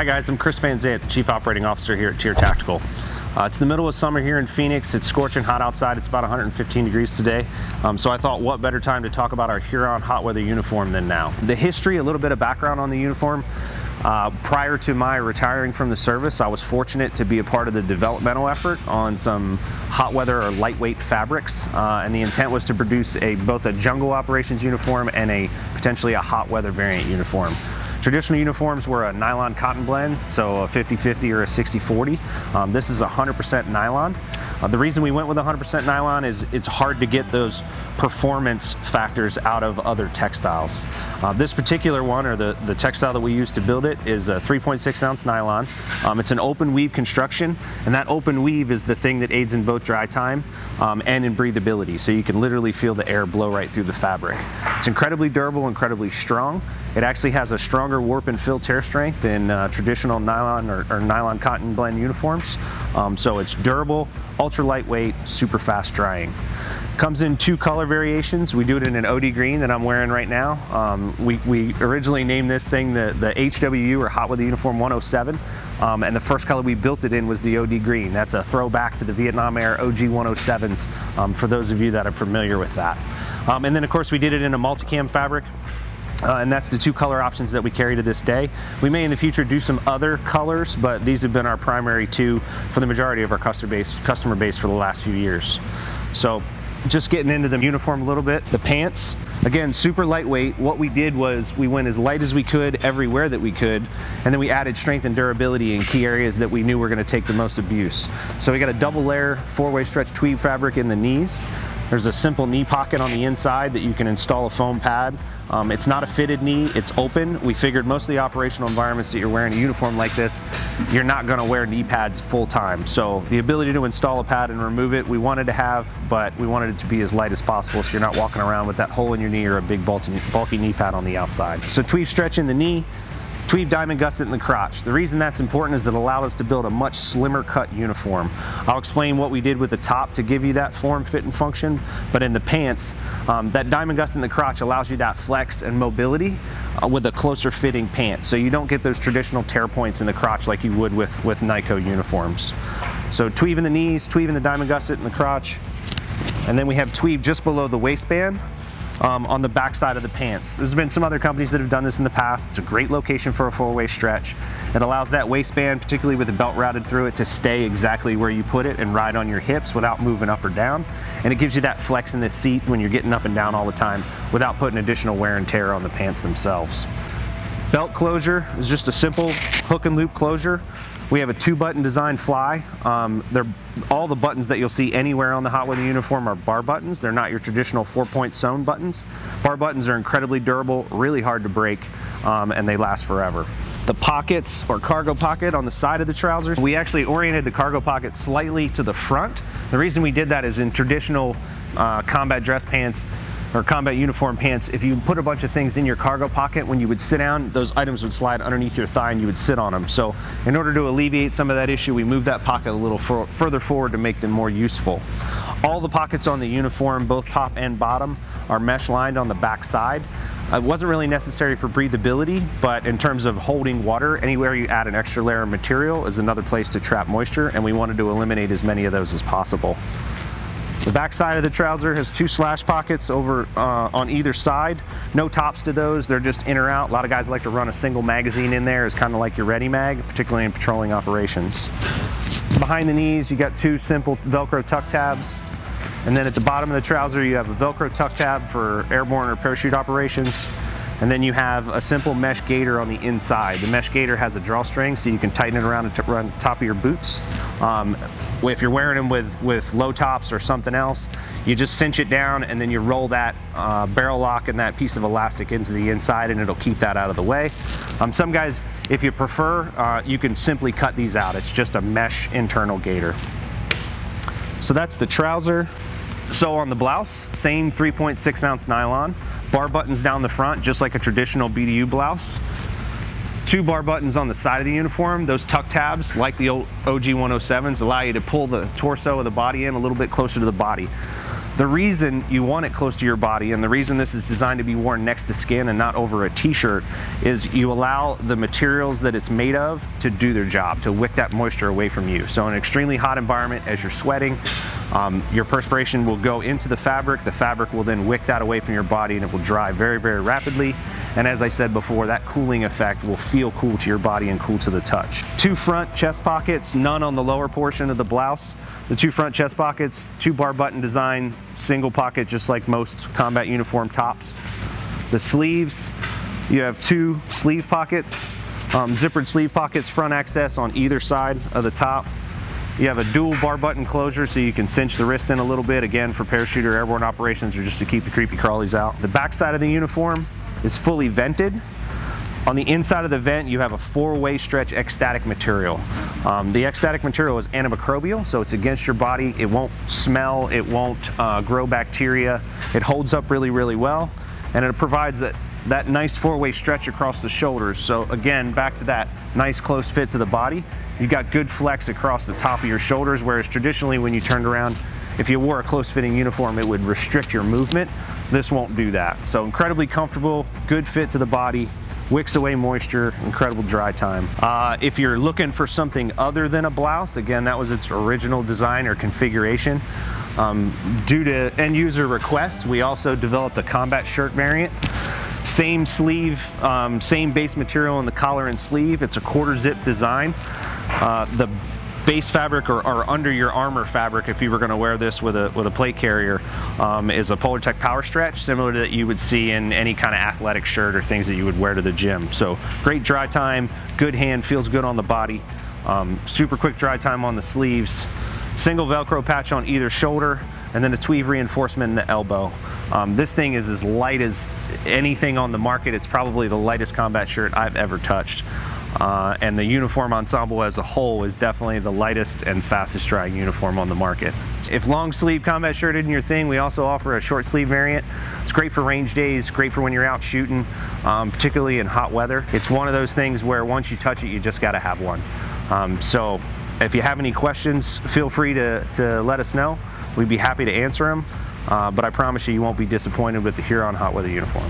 Hi guys, I'm Chris Van Zant, Chief Operating Officer here at TYR Tactical. It's the middle of summer here in Phoenix. It's scorching hot outside. It's about 115 degrees today. So I thought what better time to talk about our Huron hot weather uniform than now. The history, a little bit of background on the uniform. Prior to my retiring from the service, I was fortunate to be a part of the developmental effort on some hot weather or lightweight fabrics, and the intent was to produce both a jungle operations uniform and potentially a hot weather variant uniform. Traditional uniforms were a nylon cotton blend, so a 50-50 or a 60-40. This is 100% nylon. The reason we went with 100% nylon is it's hard to get those performance factors out of other textiles. This particular one, or the textile that we use to build it, is a 3.6 ounce nylon. It's an open weave construction, and that open weave is the thing that aids in both dry time and in breathability, so you can literally feel the air blow right through the fabric. It's incredibly durable, incredibly strong. It actually has a stronger warp and fill tear strength than traditional nylon or nylon cotton blend uniforms. So it's durable, ultra lightweight, super fast drying. Comes in 2 color variations. We do it in an OD green that I'm wearing right now. We originally named this thing the HWU, or Hot Weather Uniform 107, and the first color we built it in was the OD green. That's a throwback to the Vietnam era OG 107s, for those of you that are familiar with that. And then of course we did it in a multicam fabric. And that's the 2 color options that we carry to this day. We may in the future do some other colors, but these have been our primary 2 for the majority of our customer base for the last few years. So just getting into the uniform a little bit. The pants, again, super lightweight. What we did was we went as light as we could everywhere that we could, and then we added strength and durability in key areas that we knew were going to take the most abuse. So we got a double layer 4-way stretch tweed fabric in the knees. There's a simple knee pocket on the inside that you can install a foam pad. It's not a fitted knee, it's open. We figured most of the operational environments that you're wearing a uniform like this, you're not gonna wear knee pads full time. So the ability to install a pad and remove it, we wanted to have, but we wanted it to be as light as possible so you're not walking around with that hole in your knee or a big bulky knee pad on the outside. So tweed stretch in the knee, tweed diamond gusset in the crotch. The reason that's important is it allowed us to build a much slimmer cut uniform. I'll explain what we did with the top to give you that form, fit, and function, but in the pants, that diamond gusset in the crotch allows you that flex and mobility with a closer fitting pant, so you don't get those traditional tear points in the crotch like you would with NICO uniforms. So tweed in the knees, tweed in the diamond gusset in the crotch, and then we have tweed just below the waistband. On the back side of the pants. There's been some other companies that have done this in the past. It's a great location for a 4-way stretch. It allows that waistband, particularly with the belt routed through it, to stay exactly where you put it and ride on your hips without moving up or down. And it gives you that flex in the seat when you're getting up and down all the time without putting additional wear and tear on the pants themselves. Belt closure is just a simple hook and loop closure. We have a 2-button design fly. All the buttons that you'll see anywhere on the hot weather uniform are bar buttons. They're not your traditional 4-point sewn buttons. Bar buttons are incredibly durable, really hard to break, and they last forever. The pockets, or cargo pocket on the side of the trousers, we actually oriented the cargo pocket slightly to the front. The reason we did that is in traditional combat dress pants or combat uniform pants, if you put a bunch of things in your cargo pocket, when you would sit down, those items would slide underneath your thigh and you would sit on them. So in order to alleviate some of that issue, we moved that pocket a little further forward to make them more useful. All the pockets on the uniform, both top and bottom, are mesh lined on the back side. It wasn't really necessary for breathability, but in terms of holding water, anywhere you add an extra layer of material is another place to trap moisture, and we wanted to eliminate as many of those as possible. The back side of the trouser has 2 slash pockets over on either side. No tops to those, they're just in or out. A lot of guys like to run a single magazine in there as kind of like your ready mag, particularly in patrolling operations. Behind the knees, you got 2 simple Velcro tuck tabs. And then at the bottom of the trouser, you have a Velcro tuck tab for airborne or parachute operations. And then you have a simple mesh gaiter on the inside. The mesh gaiter has a drawstring, so you can tighten it around the top of your boots. If you're wearing them with low tops or something else, you just cinch it down and then you roll that barrel lock and that piece of elastic into the inside, and it'll keep that out of the way. Some guys, if you prefer, you can simply cut these out. It's just a mesh internal gaiter. So that's the trouser. So on the blouse, same 3.6 ounce nylon, bar buttons down the front, just like a traditional BDU blouse. 2 bar buttons on the side of the uniform. Those tuck tabs, like the old OG 107s, allow you to pull the torso of the body in a little bit closer to the body. The reason you want it close to your body, and the reason this is designed to be worn next to skin and not over a t-shirt, is you allow the materials that it's made of to do their job, to wick that moisture away from you. So in an extremely hot environment, as you're sweating, your perspiration will go into the fabric will then wick that away from your body, and it will dry very, very rapidly. And as I said before, that cooling effect will feel cool to your body and cool to the touch. 2 front chest pockets, none on the lower portion of the blouse. The 2 front chest pockets, 2 bar button design, single pocket just like most combat uniform tops. The sleeves, you have 2 sleeve pockets, zippered sleeve pockets, front access on either side of the top. You have a dual bar button closure so you can cinch the wrist in a little bit, again for parachute or airborne operations or just to keep the creepy crawlies out. The back side of the uniform is fully vented. On the inside of the vent, you have a 4-way stretch X-static material. The X-static material is antimicrobial, so it's against your body. It won't smell, it won't grow bacteria. It holds up really, really well, and it provides that nice 4-way stretch across the shoulders. So again, back to that nice close fit to the body. You got good flex across the top of your shoulders, whereas traditionally when you turned around, if you wore a close-fitting uniform, it would restrict your movement. This won't do that. So incredibly comfortable, good fit to the body, wicks away moisture, incredible dry time. If you're looking for something other than a blouse, again, that was its original design or configuration. Due to end user requests, we also developed a combat shirt variant. Same sleeve, same base material in the collar and sleeve. It's a 1/4 zip design. The base fabric or under your armor fabric, if you were going to wear this with a plate carrier, is a Polartec Power Stretch, similar to that you would see in any kind of athletic shirt or things that you would wear to the gym. So great dry time, good hand, feels good on the body, super quick dry time on the sleeves, single Velcro patch on either shoulder, and then a Tweed reinforcement in the elbow. This thing is as light as anything on the market. It's probably the lightest combat shirt I've ever touched. And the uniform ensemble as a whole is definitely the lightest and fastest drying uniform on the market. If long sleeve combat shirt isn't your thing, we also offer a short sleeve variant. It's great for range days, great for when you're out shooting, particularly in hot weather. It's one of those things where once you touch it, you just gotta have one. So if you have any questions, feel free to let us know. We'd be happy to answer them, but I promise you, you won't be disappointed with the Huron hot weather uniform.